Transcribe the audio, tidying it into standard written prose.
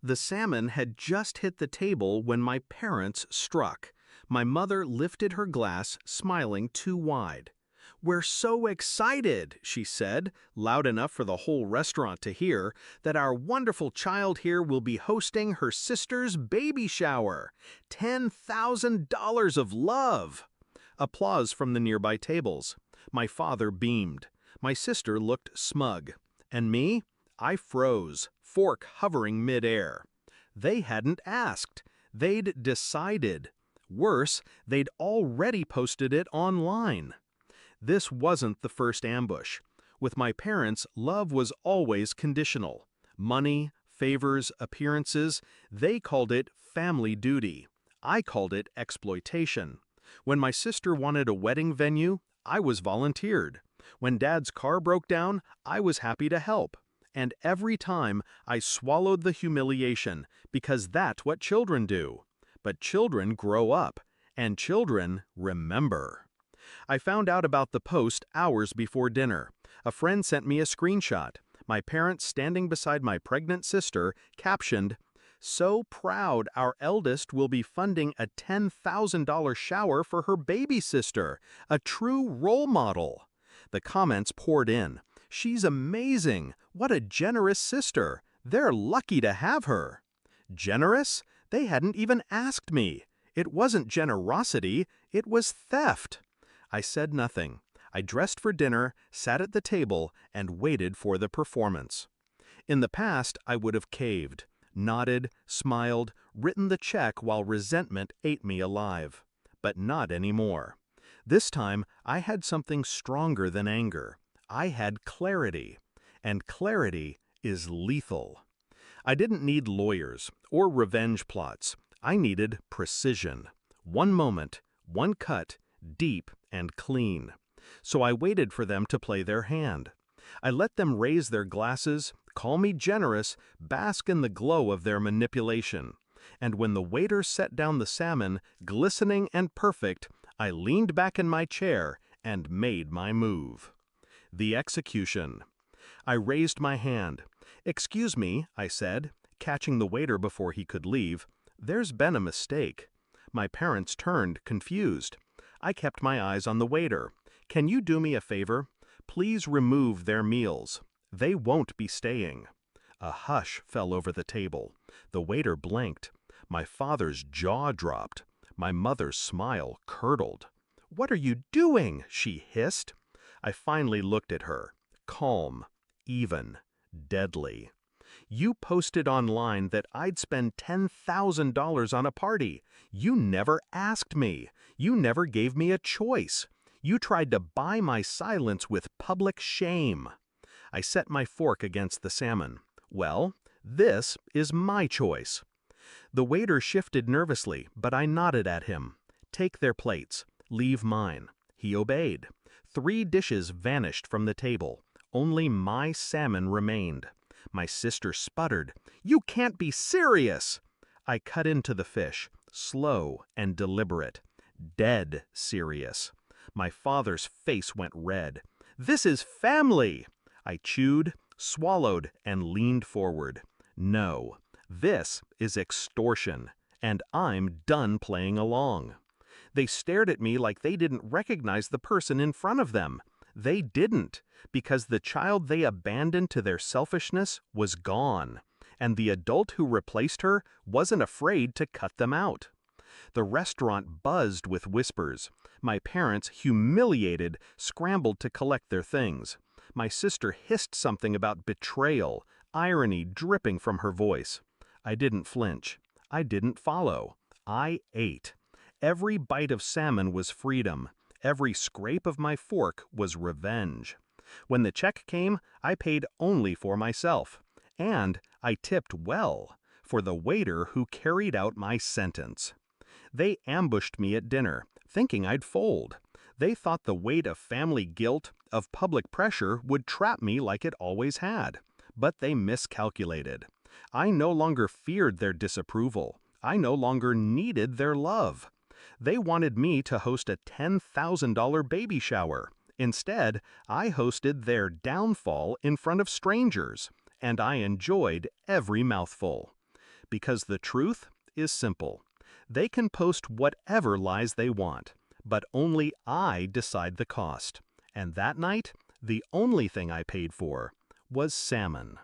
The salmon had just hit the table when my parents struck. My mother lifted her glass, smiling too wide. "We're so excited," she said, loud enough for the whole restaurant to hear, "that our wonderful child here will be hosting her sister's baby shower. $10,000 of love!" Applause from the nearby tables. My father beamed. My sister looked smug. And me? I froze, fork hovering midair. They hadn't asked. They'd decided. Worse, they'd already posted it online. This wasn't the first ambush. With my parents, love was always conditional. Money, favors, appearances, they called it family duty. I called it exploitation. When my sister wanted a wedding venue, I was volunteered. When Dad's car broke down, I was happy to help. And every time, I swallowed the humiliation, because that's what children do. But children grow up, and children remember. I found out about the post hours before dinner. A friend sent me a screenshot. My parents standing beside my pregnant sister, captioned, "So proud our eldest will be funding a $10,000 shower for her baby sister, a true role model." The comments poured in. "She's amazing. What a generous sister. They're lucky to have her." Generous? They hadn't even asked me. It wasn't generosity, it was theft. I said nothing. I dressed for dinner, sat at the table, and waited for the performance. In the past, I would have caved, nodded, smiled, written the check while resentment ate me alive. But not anymore. This time, I had something stronger than anger. I had clarity. And clarity is lethal. I didn't need lawyers or revenge plots. I needed precision. One moment, one cut, deep and clean. So I waited for them to play their hand. I let them raise their glasses, call me generous, bask in the glow of their manipulation. And when the waiter set down the salmon, glistening and perfect, I leaned back in my chair and made my move. The execution. I raised my hand. "Excuse me," I said, catching the waiter before he could leave. "There's been a mistake." My parents turned, confused. I kept my eyes on the waiter. "Can you do me a favor? Please remove their meals. They won't be staying." A hush fell over the table. The waiter blanked. My father's jaw dropped. My mother's smile curdled. "What are you doing?" she hissed. I finally looked at her. Calm, even, deadly. "You posted online that I'd spend $10,000 on a party. You never asked me. You never gave me a choice. You tried to buy my silence with public shame." I set my fork against the salmon. "Well, this is my choice." The waiter shifted nervously, but I nodded at him. "Take their plates. Leave mine." He obeyed. 3 dishes vanished from the table. Only my salmon remained. My sister sputtered, "You can't be serious!" I cut into the fish, slow and deliberate. Dead serious. My father's face went red. "This is family!" I chewed, swallowed, and leaned forward. "No, this is extortion, and I'm done playing along." They stared at me like they didn't recognize the person in front of them. They didn't, because the child they abandoned to their selfishness was gone, and the adult who replaced her wasn't afraid to cut them out. The restaurant buzzed with whispers. My parents, humiliated, scrambled to collect their things. My sister hissed something about betrayal, irony dripping from her voice. I didn't flinch. I didn't follow. I ate. Every bite of salmon was freedom. Every scrape of my fork was revenge. When the check came, I paid only for myself. And I tipped well, for the waiter who carried out my sentence. They ambushed me at dinner, thinking I'd fold. They thought the weight of family guilt, of public pressure, would trap me like it always had. But they miscalculated. I no longer feared their disapproval. I no longer needed their love. They wanted me to host a $10,000 baby shower. Instead, I hosted their downfall in front of strangers, and I enjoyed every mouthful. because the truth is simple. They can post whatever lies they want, but only I decide the cost. And that night, the only thing I paid for was salmon.